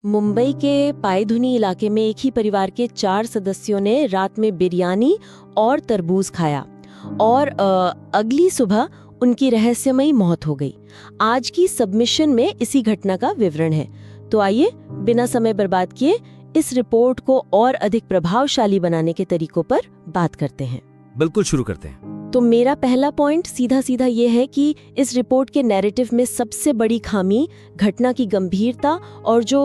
मुंबई के पायधुनी इलाके में एक ही परिवार के 4 सदस्यों ने रात में बिरयानी और तरबूज खाया और अगली सुबह उनकी रहस्यमयी मौत हो गई। आज की सबमिशन में इसी घटना का विवरण है। तो आइए बिना समय बर्बाद किए इस रिपोर्ट को और अधिक प्रभावशाली बनाने के तरीकों पर बात करते हैं। बिल्कुल, शुरू करते हैं। तो मेरा पहला पॉइंट सीधा सीधा ये है कि इस रिपोर्ट के नैरेटिव में सबसे बड़ी खामी घटना की गंभीरता और जो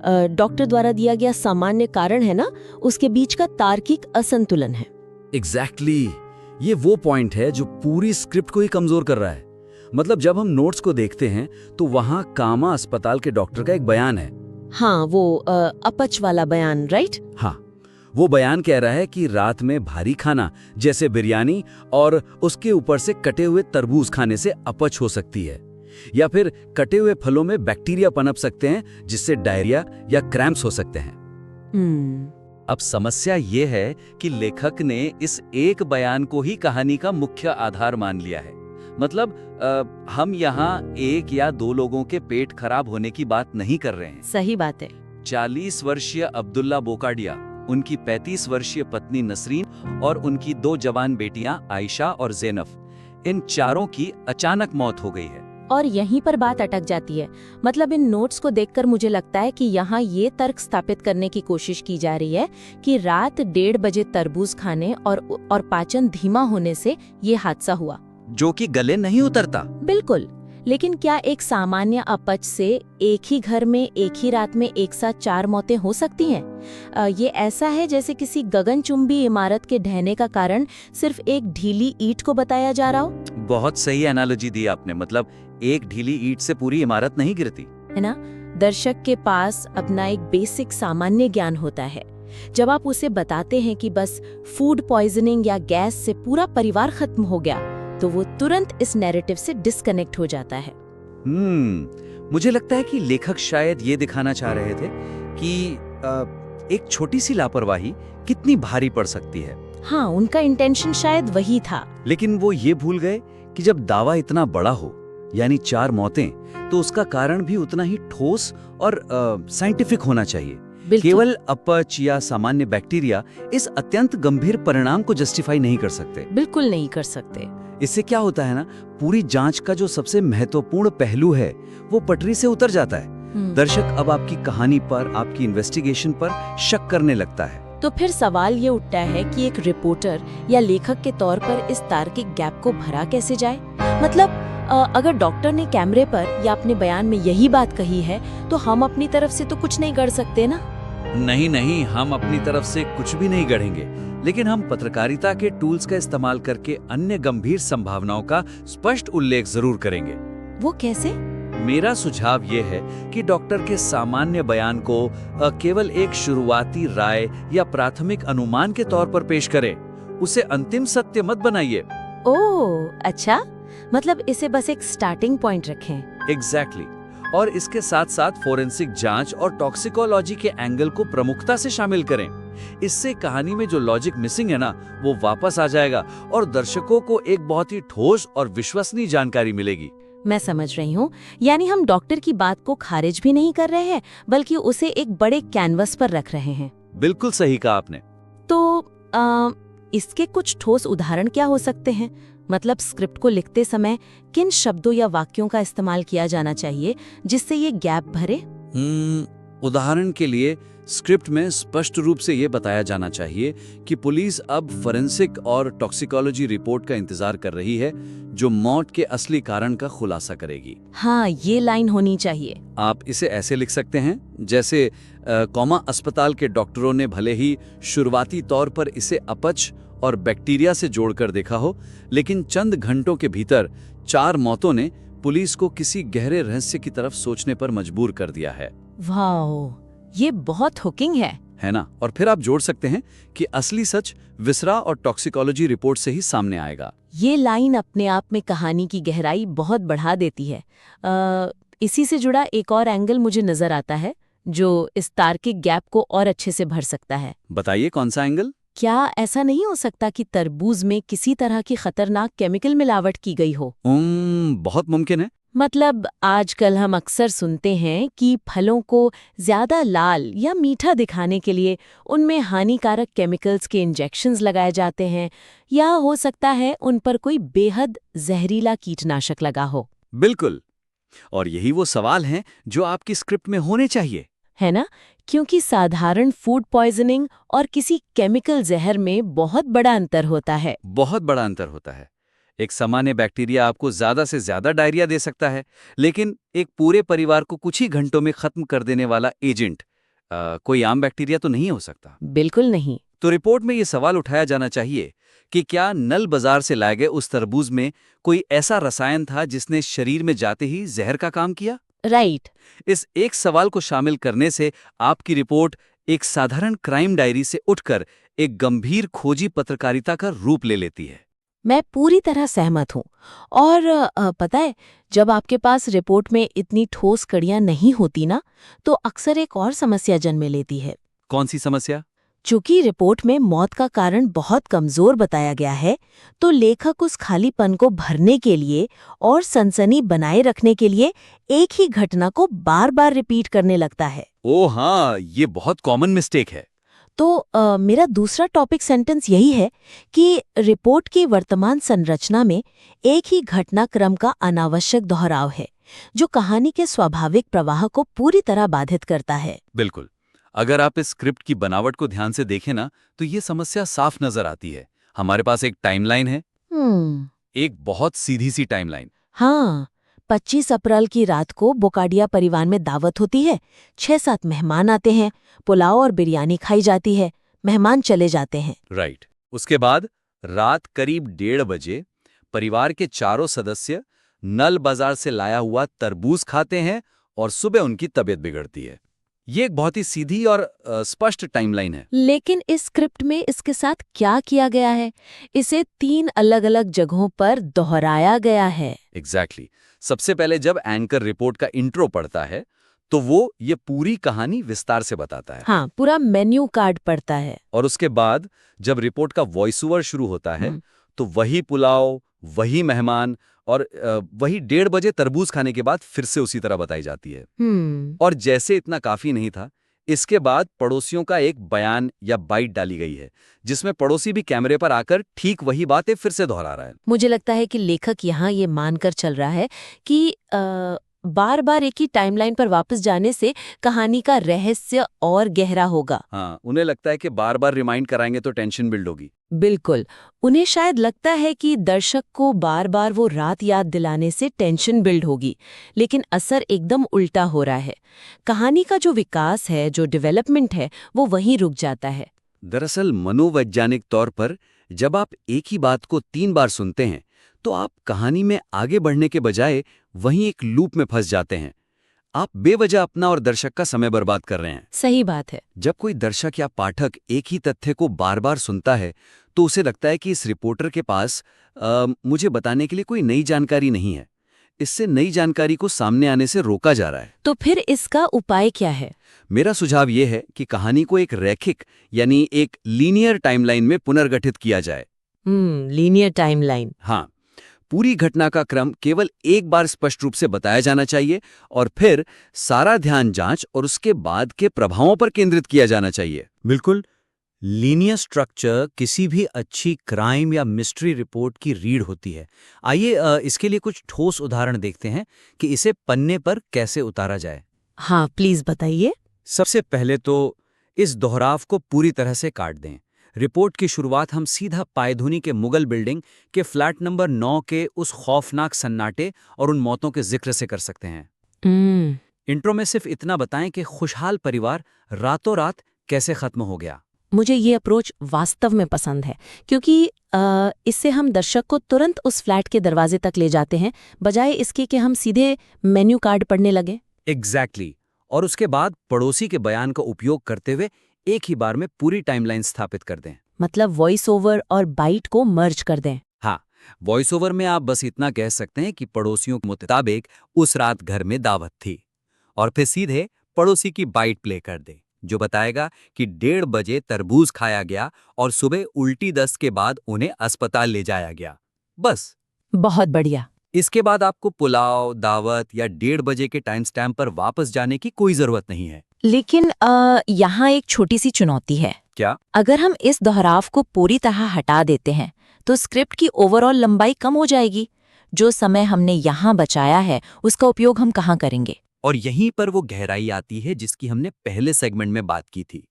डॉक्टर द्वारा दिया गया सामान्य कारण है ना, उसके बीच का तार्किक असंतुलन है। एग्जैक्टली ये वो पॉइंट है जो पूरी स्क्रिप्ट को ही कमजोर कर रहा है। मतलब जब हम नोट्स को देखते हैं तो वहाँ कामा अस्पताल के डॉक्टर का एक बयान है। हाँ, वो अपच वाला बयान, राइट? हाँ, वो बयान कह रहा है कि रात में भारी खाना जैसे बिरयानी और उसके ऊपर से कटे हुए तरबूज खाने से अपच हो सकती है, या फिर कटे हुए फलों में बैक्टीरिया पनप सकते हैं जिससे डायरिया या क्रैम्प्स हो सकते हैं। अब समस्या ये है कि लेखक ने इस एक बयान को ही कहानी का मुख्य आधार मान लिया है। मतलब हम यहाँ एक या दो लोगों के पेट खराब होने की बात नहीं कर रहे हैं। सही बात है। 40 वर्षीय अब्दुल्ला बोकाडिया, उनकी 35 वर्षीय पत्नी नसरीन और उनकी 2 जवान बेटियां आयशा और ज़ैनब, इन चारों की अचानक मौत हो गई है। और यहीं पर बात अटक जाती है। मतलब इन नोट्स को देखकर मुझे लगता है कि यहाँ ये तर्क स्थापित करने की कोशिश की जा रही है कि रात 1:30 बजे तरबूज खाने और पाचन धीमा होने से ये हादसा हुआ, जो कि गले नहीं उतरता। बिल्कुल। लेकिन क्या एक सामान्य अपच से एक ही घर में एक ही रात में एक साथ 4 मौतें हो सकती हैं? ये ऐसा है जैसे किसी गगनचुंबी इमारत के ढहने का कारण सिर्फ एक ढीली ईंट को बताया जा रहा हो। बहुत सही एनालॉजी दी आपने। मतलब एक ढीली ईंट से पूरी इमारत नहीं गिरती, है ना? दर्शक के पास अपना एक बेसिक सामान्य ज्ञान होता है। जब आप उसे बताते हैं कि बस फूड पॉइजनिंग या गैस से पूरा परिवार खत्म हो गया, तो वो तुरंत इस नैरेटिव से डिस्कनेक्ट हो जाता है। मुझे लगता है कि लेखक शायद ये दिखाना चाह रहे थे कि एक छोटी सी लापरवाही कितनी भारी पड़ सकती है। हाँ, उनका इंटेंशन शायद वही था। लेकिन वो ये भूल गए कि जब दावा इतना बड़ा हो, यानी 4 मौतें, तो उसका कारण भी उतना ही ठोस और साइंटिफिक होना चाहिए। केवल अपच या सामान्य बैक्टीरिया इस अत्यंत गंभीर परिणाम को जस्टिफाई नहीं कर सकते। बिल्कुल नहीं कर सकते। इससे क्या होता है ना, पूरी जांच का जो सबसे महत्वपूर्ण पहलू है वो पटरी से उतर जाता है। दर्शक अब आपकी कहानी पर, आपकी इन्वेस्टिगेशन पर शक करने लगता है। तो फिर सवाल ये उठता है कि एक रिपोर्टर या लेखक के तौर पर इस तार्किक गैप को भरा कैसे जाए? मतलब अगर डॉक्टर ने कैमरे पर या अपने बयान में यही बात कही है, तो हम अपनी तरफ से तो कुछ नहीं कर सकते ना? नहीं, हम अपनी तरफ से कुछ भी नहीं गढ़ेंगे, लेकिन हम पत्रकारिता के टूल्स का इस्तेमाल करके अन्य गंभीर संभावनाओं का स्पष्ट उल्लेख जरूर करेंगे। वो कैसे? मेरा सुझाव ये है कि डॉक्टर के सामान्य बयान को केवल एक शुरुआती राय या प्राथमिक अनुमान के तौर पर पेश करें। उसे अंतिम सत्य मत बनाइए। ओह, अच्छा। मतलब इसे बस एक स्टार्टिंग पॉइंट रखें। एग्जैक्टली। और इसके साथ साथ फोरेंसिक जांच और टॉक्सिकोलॉजी के एंगल को प्रमुखता से शामिल करें। इससे कहानी में जो लॉजिक मिसिंग है ना, वो वापस आ जाएगा और दर्शकों को एक बहुत ही ठोस और विश्वसनीय जानकारी मिलेगी। मैं समझ रही हूँ। यानी हम डॉक्टर की बात को खारिज भी नहीं कर रहे हैं, बल्कि उसे एक बड़े कैनवस पर रख रहे हैं। बिल्कुल सही कहा आपने। तो इसके कुछ ठोस उदाहरण क्या हो सकते हैं? मतलब स्क्रिप्ट को लिखते समय किन शब्दों या वाक्यों का इस्तेमाल किया जाना चाहिए जिससे ये गैप भरे? उदाहरण के लिए स्क्रिप्ट में स्पष्ट रूप से ये बताया जाना चाहिए कि पुलिस अब फोरेंसिक और टॉक्सिकोलॉजी रिपोर्ट का इंतजार कर रही है, जो मौत के असली कारण का खुलासा करेगी। हाँ, ये लाइन होनी चाहिए। आप इसे ऐसे लिख सकते हैं जैसे कॉमा अस्पताल के डॉक्टरों ने भले ही शुरुआती तौर पर इसे अपच और बैक्टीरिया से जोड़कर देखा हो, लेकिन चंद घंटों के भीतर 4 मौतों ने पुलिस को किसी गहरे रहस्य की तरफ सोचने पर मजबूर कर दिया है। वाह, ये बहुत हुकिंग है ना? और फिर आप जोड़ सकते हैं कि असली सच विसरा और टॉक्सिकोलॉजी रिपोर्ट से ही सामने आएगा। ये लाइन अपने आप में कहानी की गहराई बहुत बढ़ा देती है। इसी से जुड़ा एक और एंगल मुझे नजर आता है जो इस तार्किक गैप को और अच्छे से भर सकता है। बताइए, कौन सा एंगल? क्या ऐसा नहीं हो सकता कि तरबूज में किसी तरह की खतरनाक केमिकल मिलावट की गई हो? बहुत मुमकिन है। मतलब आजकल हम अक्सर सुनते हैं कि फलों को ज्यादा लाल या मीठा दिखाने के लिए उनमें हानिकारक केमिकल्स के इंजेक्शंस लगाए जाते हैं, या हो सकता है उन पर कोई बेहद जहरीला कीटनाशक लगा हो। बिल्कुल। और यही वो सवाल हैं जो आपकी स्क्रिप्ट में होने चाहिए। है ना? क्योंकि साधारण फूड पॉइजनिंग और किसी केमिकल जहर में बहुत बड़ा अंतर होता है। बहुत बड़ा अंतर होता है। एक सामान्य बैक्टीरिया आपको ज्यादा से ज्यादा डायरिया दे सकता है, लेकिन एक पूरे परिवार को कुछ ही घंटों में खत्म कर देने वाला एजेंट कोई आम बैक्टीरिया तो नहीं हो सकता। बिल्कुल नहीं। तो रिपोर्ट में ये सवाल उठाया जाना चाहिए कि क्या नल बाजार से लाए गए उस तरबूज में कोई ऐसा रसायन था जिसने शरीर में जाते ही जहर का काम किया। राइट। इस एक सवाल को शामिल करने से आपकी रिपोर्ट एक साधारण क्राइम डायरी से उठकर एक गंभीर खोजी पत्रकारिता का रूप ले लेती है। मैं पूरी तरह सहमत हूँ। और पता है, जब आपके पास रिपोर्ट में इतनी ठोस कड़ियाँ नहीं होती ना, तो अक्सर एक और समस्या जन्म लेती है। कौन सी समस्या? चूंकि रिपोर्ट में मौत का कारण बहुत कमजोर बताया गया है, तो लेखक उस खालीपन को भरने के लिए और सनसनी बनाए रखने के लिए एक ही घटना को बार बार रिपीट करने लगता है। ओ हाँ, ये बहुत कॉमन मिस्टेक है। तो मेरा दूसरा टॉपिक सेंटेंस यही है कि रिपोर्ट की वर्तमान संरचना में एक ही घटनाक्रम का अनावश्यक दोहराव है, जो कहानी के स्वाभाविक प्रवाह को पूरी तरह बाधित करता है। बिल्कुल। अगर आप इस स्क्रिप्ट की बनावट को ध्यान से देखें ना, तो ये समस्या साफ नजर आती है। हमारे पास एक टाइमलाइन है, एक बहुत सीधी सी टाइमलाइन। हाँ, 25 अप्रैल की रात को बोकाडिया परिवार में दावत होती है। 6-7 मेहमान आते हैं, पुलाव और बिरयानी खाई जाती है, मेहमान चले जाते हैं। राइट। उसके बाद रात करीब 1:30 बजे परिवार के चारों सदस्य नल बाजार से लाया हुआ तरबूज खाते हैं और सुबह उनकी तबीयत बिगड़ती है। ये एक बहुत ही सीधी और स्पष्ट टाइमलाइन है। लेकिन इस स्क्रिप्ट में इसके साथ क्या किया गया है? इसे 3 अलग-अलग जगहों पर दोहराया गया है। एग्जैक्टली। सबसे पहले जब एंकर रिपोर्ट का इंट्रो पढ़ता है, तो वो ये पूरी कहानी विस्तार से बताता है। हाँ, पूरा मेन्यू कार्ड पड़ता है। और उसके बाद जब रिपोर्ट का वॉइस ओवर शुरू होता है, तो वही पुलाव, वही मेहमान और वही 1:30 बजे तरबूज खाने के बाद फिर से उसी तरह बताई जाती है। और जैसे इतना काफी नहीं था, इसके बाद पड़ोसियों का एक बयान या बाइट डाली गई है, जिसमें पड़ोसी भी कैमरे पर आकर ठीक वही बातें फिर से दोहरा रहा है। मुझे लगता है कि लेखक यहाँ ये मानकर चल रहा है कि बार बार एक ही टाइमलाइन पर वापस जाने से कहानी का रहस्य और गहरा होगा। हाँ, उन्हें लगता है कि बार बार रिमाइंड कराएंगे तो टेंशन बिल्ड होगी। बिल्कुल। उन्हें शायद लगता है कि दर्शक को बार बार वो रात याद दिलाने से टेंशन बिल्ड होगी, लेकिन असर एकदम उल्टा हो रहा है। कहानी का जो विकास है, जो डेवलपमेंट है, वो वहीं रुक जाता है। दरअसल मनोवैज्ञानिक तौर पर जब आप एक ही बात को 3 बार सुनते हैं, तो आप कहानी में आगे बढ़ने के बजाय वहीं एक लूप में फंस जाते हैं। आप बेवजह अपना और दर्शक का समय बर्बाद कर रहे हैं। सही बात है। जब कोई दर्शक या पाठक एक ही तथ्य को बार बार सुनता है, तो उसे लगता है कि इस रिपोर्टर के पास मुझे बताने के लिए कोई नई जानकारी नहीं है। इससे नई जानकारी को सामने आने से रोका जा रहा है। तो फिर इसका उपाय क्या है? मेरा सुझाव यह है कि कहानी को एक रैखिक यानी एक लीनियर टाइमलाइन में पुनर्गठित किया जाए। Linear timeline. हाँ, पूरी घटना का क्रम केवल एक बार स्पष्ट रूप से बताया जाना चाहिए और फिर सारा ध्यान जांच और उसके बाद के प्रभावों पर केंद्रित किया जाना चाहिए। बिल्कुल। लीनियर स्ट्रक्चर किसी भी अच्छी क्राइम या मिस्ट्री रिपोर्ट की रीढ़ होती है। आइए इसके लिए कुछ ठोस उदाहरण देखते हैं कि इसे पन्ने पर कैसे उतारा जाए। हाँ, प्लीज बताइए। सबसे पहले तो इस दोहराव को पूरी तरह से काट दें। रिपोर्ट की शुरुआत हम सीधा पायधुनी के मुगल बिल्डिंग के फ्लैट नंबर 9 के उस खौफनाक सन्नाटे और उन मौतों के जिक्र से कर सकते हैं। इंट्रो में सिर्फ इतना बताएं कि खुशहाल परिवार रातों रात कैसे खत्म हो गया। मुझे ये अप्रोच वास्तव में पसंद है, क्योंकि इससे हम दर्शक को तुरंत उस फ्लैट के दरवाजे तक ले जाते हैं, बजाय इसके कि हम सीधे मेन्यू कार्ड पढ़ने लगे। एग्जैक्टली। और उसके बाद पड़ोसी के बयान का उपयोग करते हुए एक ही बार में पूरी टाइमलाइन स्थापित कर दें। मतलब वॉइस ओवर और बाइट को मर्ज कर दें। हाँ, वॉइस ओवर में आप बस इतना कह सकते हैं कि पड़ोसियों के मुताबिक उस रात घर में दावत थी, और फिर सीधे पड़ोसी की बाइट प्ले कर दें, जो बताएगा कि 1:30 बजे तरबूज खाया गया और सुबह उल्टी दस्त के बाद उन्हें अस्पताल ले जाया गया। बस। बहुत बढ़िया। इसके बाद आपको पुलाव, दावत या 1:30 बजे के टाइम स्टैम्प पर वापस जाने की कोई जरूरत नहीं है। लेकिन यहाँ एक छोटी सी चुनौती है। क्या? अगर हम इस दोहराव को पूरी तरह हटा देते हैं तो स्क्रिप्ट की ओवरऑल लंबाई कम हो जाएगी। जो समय हमने यहाँ बचाया है उसका उपयोग हम कहाँ करेंगे? और यहीं पर वो गहराई आती है जिसकी हमने पहले सेगमेंट में बात की थी।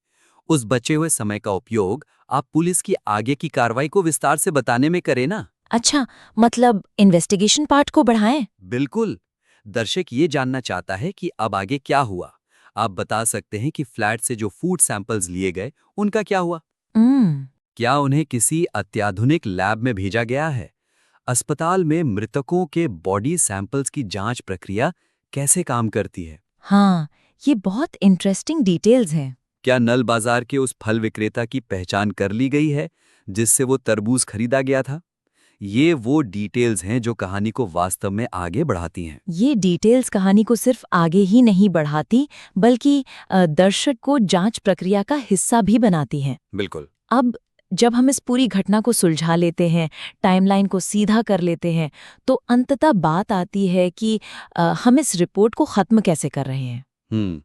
उस बचे हुए समय का उपयोग आप पुलिस की आगे की कार्रवाई को विस्तार से बताने में करें ना। अच्छा, मतलब इन्वेस्टिगेशन पार्ट को बढ़ाएं? बिल्कुल। दर्शक ये जानना चाहता है कि अब आगे क्या हुआ। आप बता सकते हैं कि फ्लैट से जो फूड सैंपल्स लिए गए उनका क्या हुआ। क्या उन्हें किसी अत्याधुनिक लैब में भेजा गया है? अस्पताल में मृतकों के बॉडी सैंपल्स की जांच प्रक्रिया कैसे काम करती है? हाँ, ये बहुत इंटरेस्टिंग डिटेल्स हैं। क्या नल बाजार के उस फल विक्रेता की पहचान कर ली गई है जिससे वो तरबूज खरीदा गया था? ये वो डिटेल्स हैं जो कहानी को वास्तव में आगे बढ़ाती हैं। ये डिटेल्स कहानी को सिर्फ आगे ही नहीं बढ़ाती बल्कि दर्शक को जांच प्रक्रिया का हिस्सा भी बनाती हैं। बिल्कुल। अब जब हम इस पूरी घटना को सुलझा लेते हैं, टाइमलाइन को सीधा कर लेते हैं, तो अंततः बात आती है कि हम इस रिपोर्ट को खत्म कैसे कर रहे हैं।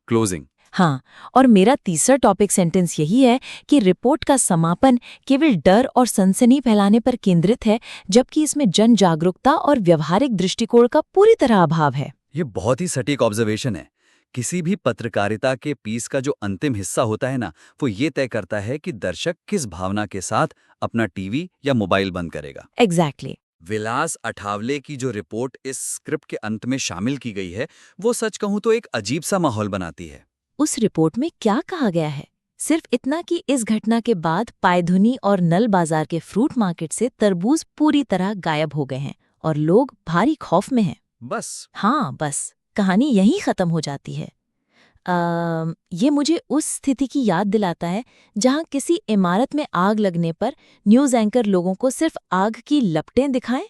क्लोजिंग। हाँ, और मेरा तीसरा टॉपिक सेंटेंस यही है कि रिपोर्ट का समापन केवल डर और सनसनी फैलाने पर केंद्रित है, जबकि इसमें जन जागरूकता और व्यवहारिक दृष्टिकोण का पूरी तरह अभाव है। ये बहुत ही सटीक ऑब्जर्वेशन है। किसी भी पत्रकारिता के पीस का जो अंतिम हिस्सा होता है ना, वो ये तय करता है कि दर्शक किस भावना के साथ अपना टीवी या मोबाइल बंद करेगा। एग्जैक्टली। विलास अठावले की जो रिपोर्ट इस स्क्रिप्ट के अंत में शामिल की गई है, वो सच कहूं तो एक अजीब सा माहौल बनाती है। उस रिपोर्ट में क्या कहा गया है? सिर्फ इतना कि इस घटना के बाद पायधुनी और नल बाजार के फ्रूट मार्केट से तरबूज पूरी तरह गायब हो गए हैं और लोग भारी खौफ में हैं। बस। हाँ, बस कहानी यहीं खत्म हो जाती है। ये मुझे उस स्थिति की याद दिलाता है जहां किसी इमारत में आग लगने पर न्यूज़ एंकर लोगों को सिर्फ आग की लपटें दिखाएं,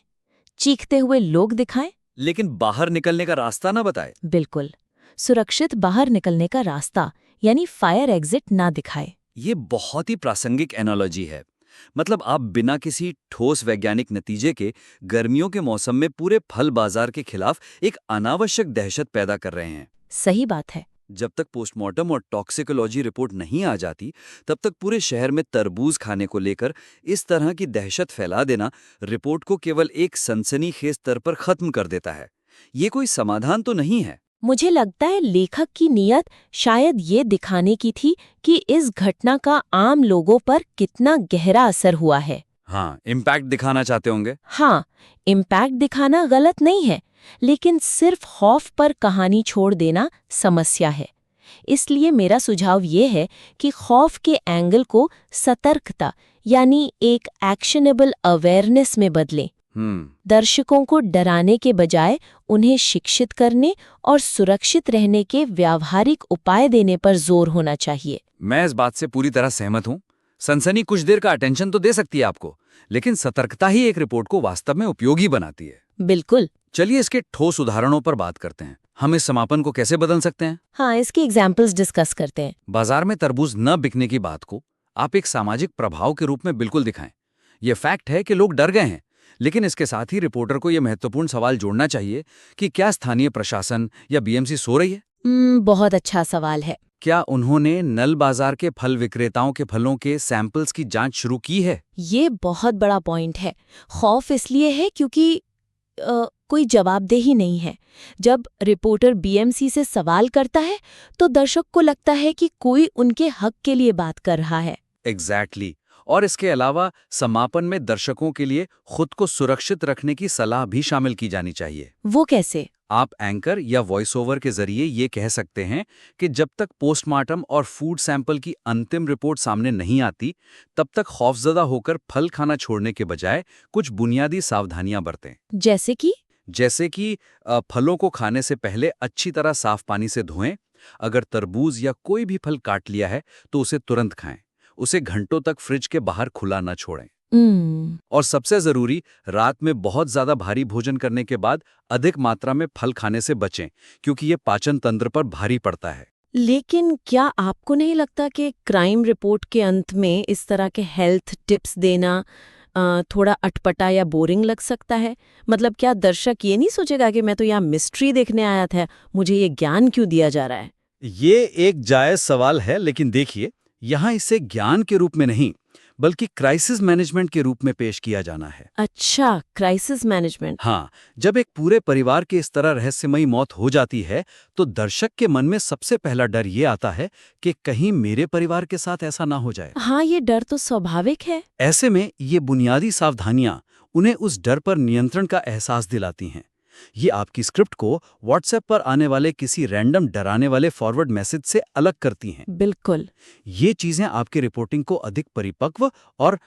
चीखते हुए लोग दिखाएं, लेकिन बाहर निकलने का रास्ता ना बताए। बिल्कुल, सुरक्षित बाहर निकलने का रास्ता यानी फायर एग्जिट ना दिखाए। ये बहुत ही प्रासंगिक एनालॉजी है। मतलब आप बिना किसी ठोस वैज्ञानिक नतीजे के गर्मियों के मौसम में पूरे फल बाजार के खिलाफ एक अनावश्यक दहशत पैदा कर रहे हैं। सही बात है। जब तक पोस्टमार्टम और टॉक्सिकोलॉजी रिपोर्ट नहीं आ जाती, तब तक पूरे शहर में तरबूज खाने को लेकर इस तरह की दहशत फैला देना रिपोर्ट को केवल एक सनसनीखेज स्तर पर खत्म कर देता है। ये कोई समाधान तो नहीं है। मुझे लगता है लेखक की नीयत शायद ये दिखाने की थी कि इस घटना का आम लोगों पर कितना गहरा असर हुआ है। हाँ, इम्पैक्ट दिखाना चाहते होंगे। हाँ, इम्पैक्ट दिखाना गलत नहीं है, लेकिन सिर्फ खौफ पर कहानी छोड़ देना समस्या है। इसलिए मेरा सुझाव ये है कि खौफ के एंगल को सतर्कता यानी एक एक्शनेबल अवेयरनेस में बदलें। दर्शकों को डराने के बजाय उन्हें शिक्षित करने और सुरक्षित रहने के व्यावहारिक उपाय देने पर जोर होना चाहिए। मैं इस बात से पूरी तरह सहमत हूँ। सनसनी कुछ देर का अटेंशन तो दे सकती है आपको, लेकिन सतर्कता ही एक रिपोर्ट को वास्तव में उपयोगी बनाती है। बिल्कुल। चलिए इसके ठोस उदाहरणों पर बात करते हैं। हम इस समापन को कैसे बदल सकते हैं? हाँ, इसके एग्जाम्पल्स डिस्कस करते हैं। बाजार में तरबूज न बिकने की बात को आप एक सामाजिक प्रभाव के रूप में बिल्कुल दिखाएं। यह फैक्ट है कि लोग डर गए हैं, लेकिन इसके साथ ही रिपोर्टर को यह महत्वपूर्ण सवाल जोड़ना चाहिए कि क्या स्थानीय प्रशासन या बीएमसी सो रही है? बहुत अच्छा सवाल है। क्या उन्होंने नल बाजार के फल विक्रेताओं के फलों के सैंपल्स की जांच शुरू की है? ये बहुत बड़ा पॉइंट है। खौफ इसलिए है क्योंकि कोई जवाबदेही नहीं है। जब रिपोर्टर बीएमसी से सवाल करता है तो दर्शक को लगता है कि कोई उनके हक के लिए बात कर रहा है। एग्जैक्टली। और इसके अलावा समापन में दर्शकों के लिए खुद को सुरक्षित रखने की सलाह भी शामिल की जानी चाहिए। वो कैसे? आप एंकर या वॉइस ओवर के जरिए ये कह सकते हैं कि जब तक पोस्टमार्टम और फूड सैंपल की अंतिम रिपोर्ट सामने नहीं आती, तब तक खौफजदा होकर फल खाना छोड़ने के बजाय कुछ बुनियादी सावधानियां बरतें। जैसे कि फलों को खाने से पहले अच्छी तरह साफ पानी से धोएं। अगर तरबूज या कोई भी फल काट लिया है तो उसे तुरंत खाएं। उसे घंटों तक फ्रिज के बाहर खुला न छोड़ें। और सबसे जरूरी, रात में बहुत ज्यादा भारी भोजन करने के बाद अधिक मात्रा में फल खाने से बचें, क्योंकि ये पाचन तंत्र पर भारी पड़ता है। लेकिन क्या आपको नहीं लगता कि क्राइम रिपोर्ट के अंत में इस तरह के हेल्थ टिप्स देना थोड़ा अटपटा या बोरिंग लग सकता है? मतलब क्या दर्शक ये नहीं सोचेगा कि मैं तो यहाँ मिस्ट्री देखने आया था, मुझे ये ज्ञान क्यों दिया जा रहा है? ये एक जायज सवाल है, लेकिन देखिए, यहाँ इसे ज्ञान के रूप में नहीं, बल्कि क्राइसिस मैनेजमेंट के रूप में पेश किया जाना है। अच्छा, क्राइसिस मैनेजमेंट। हाँ, जब एक पूरे परिवार के इस तरह रहस्यमयी मौत हो जाती है, तो दर्शक के मन में सबसे पहला डर ये आता है कि कहीं मेरे परिवार के साथ ऐसा ना हो जाए। हाँ, ये डर तो स्वाभाविक है। ऐसे में ये बुनियादी सावधानियां उन्हें उस डर पर नियंत्रण का एहसास दिलाती हैं। ये आपकी स्क्रिप्ट को व्हाट्सएप पर आने वाले किसी रैंडम डराने वाले फॉरवर्ड मैसेज से अलग करती हैं। बिल्कुल। ये चीजें आपकी रिपोर्टिंग को अधिक परिपक्व और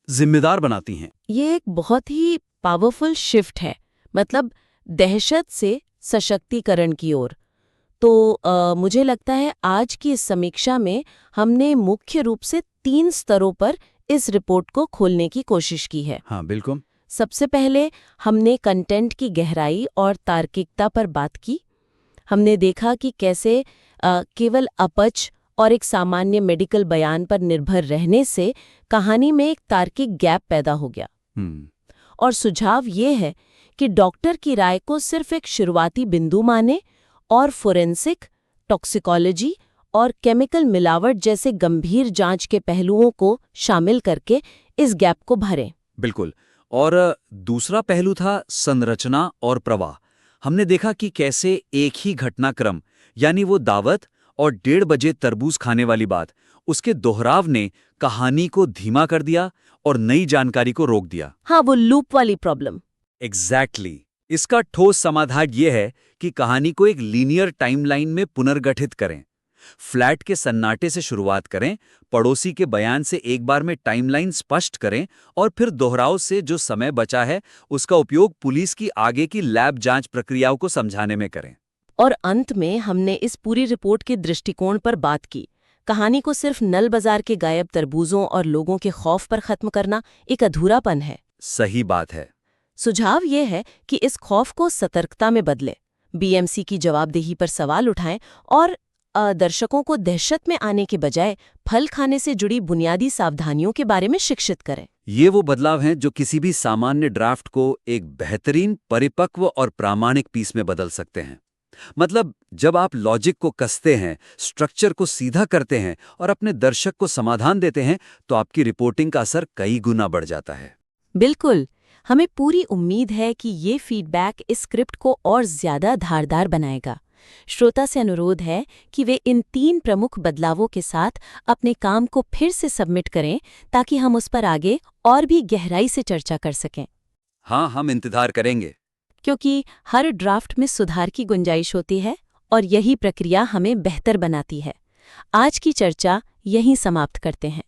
जिम्मेदार बनाती हैं। ये एक बहुत ही पावरफुल शिफ्ट है, मतलब दहशत से सशक्तिकरण की ओर। तो मुझे लगता है आज की इस समीक्षा में हमने मुख्य रूप से 3 स्तरों पर इस रिपोर्ट को खोलने की कोशिश की है। हाँ, बिल्कुल। सबसे पहले हमने कंटेंट की गहराई और तार्किकता पर बात की। हमने देखा कि कैसे केवल अपच और एक सामान्य मेडिकल बयान पर निर्भर रहने से कहानी में एक तार्किक गैप पैदा हो गया। और सुझाव ये है कि डॉक्टर की राय को सिर्फ एक शुरुआती बिंदु माने और फोरेंसिक, टॉक्सिकोलॉजी और केमिकल मिलावट जैसे गंभीर जांच के पहलुओं को शामिल करके इस गैप को भरें। बिल्कुल। और दूसरा पहलू था संरचना और प्रवाह। हमने देखा कि कैसे एक ही घटनाक्रम, यानी वो दावत और 1:30 बजे तरबूज खाने वाली बात, उसके दोहराव ने कहानी को धीमा कर दिया और नई जानकारी को रोक दिया। हाँ, वो लूप वाली प्रॉब्लम। एग्जैक्टली। इसका ठोस समाधान ये है कि कहानी को एक लीनियर टाइमलाइन में पुनर्गठित करें। फ्लैट के सन्नाटे से शुरुआत करें, पड़ोसी के बयान से एक बार में टाइमलाइन स्पष्ट करें और फिर दोहराव से जो समय बचा है उसका उपयोग पुलिस की आगे की लैब जांच प्रक्रियाओं को समझाने में करें। और अंत में हमने इस पूरी रिपोर्ट के दृष्टिकोण पर बात की। कहानी को सिर्फ नल बाजार के गायब तरबूजों और लोगों के खौफ पर खत्म करना एक अधूरापन है। सही बात है। सुझाव ये है कि इस खौफ को सतर्कता में बदले, बीएमसी की जवाबदेही पर सवाल उठाएं और दर्शकों को दहशत में आने के बजाय फल खाने से जुड़ी बुनियादी सावधानियों के बारे में शिक्षित करें। ये वो बदलाव हैं जो किसी भी सामान्य ड्राफ्ट को एक बेहतरीन, परिपक्व और प्रामाणिक पीस में बदल सकते हैं। मतलब जब आप लॉजिक को कसते हैं, स्ट्रक्चर को सीधा करते हैं और अपने दर्शक को समाधान देते हैं, तो आपकी रिपोर्टिंग का असर कई गुना बढ़ जाता है। बिल्कुल। हमें पूरी उम्मीद है कि ये फीडबैक इस स्क्रिप्ट को और ज्यादा धारदार बनाएगा। श्रोता से अनुरोध है कि वे इन 3 प्रमुख बदलावों के साथ अपने काम को फिर से सबमिट करें ताकि हम उस पर आगे और भी गहराई से चर्चा कर सकें। हाँ, हम इंतजार करेंगे। क्योंकि हर ड्राफ्ट में सुधार की गुंजाइश होती है और यही प्रक्रिया हमें बेहतर बनाती है। आज की चर्चा यहीं समाप्त करते हैं।